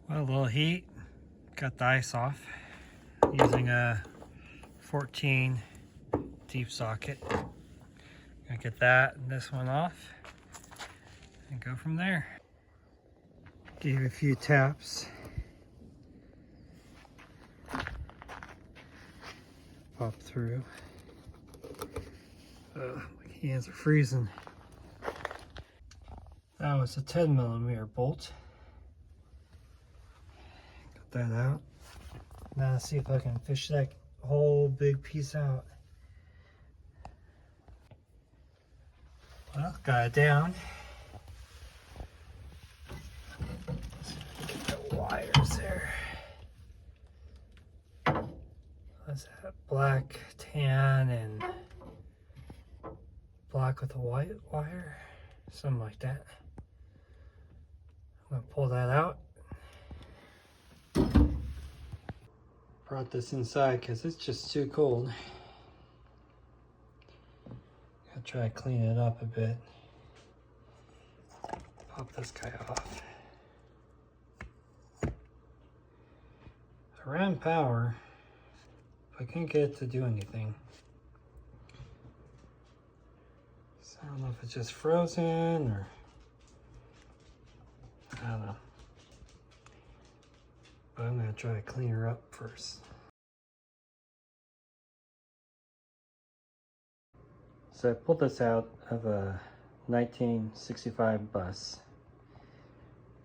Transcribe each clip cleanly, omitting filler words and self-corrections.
Well, a little heat, got the ice off using a 14 deep socket. Gonna get that and this one off and go from there. Gave a few taps. Pop through. My hands are freezing. That was a 10mm bolt. Got that out. Now let's see if I can fish that whole big piece out. Well, got it down. Get the wires there. What's that? Black, tan, and black with a white wire. Something like that. I'm gonna pull that out. Brought this inside because it's just too cold. I'll try to clean it up a bit. Pop this guy off. I ran power, but I can't get it to do anything. So I don't know if it's just frozen or I don't know. But I'm gonna try to clean her up first. So I pulled this out of a 1965 bus.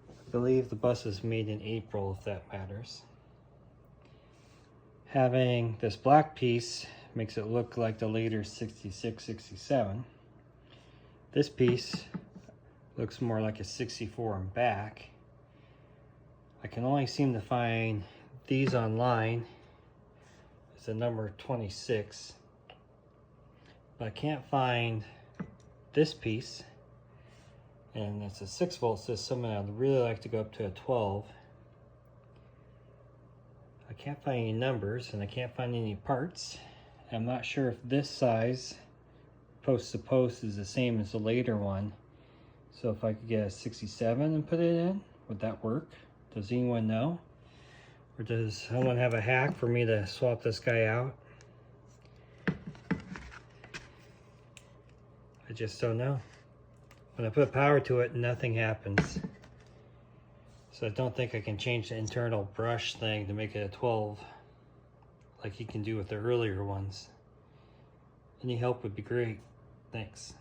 I believe the bus was made in April, if that matters. Having this black piece makes it look like the later 66, 67. This piece looks more like a 64 in back. I can only seem to find these online. It's a number 26. But I can't find this piece. And it's a 6-volt system, and I'd really like to go up to a 12. I can't find any numbers, and I can't find any parts. I'm not sure if this size, post to post, is the same as the later one. So if I could get a 67 and put it in, would that work? Does anyone know? Or does someone have a hack for me to swap this guy out? I just don't know. When I put power to it, nothing happens. So I don't think I can change the internal brush thing to make it a 12 like you can do with the earlier ones. Any help would be great. Thanks.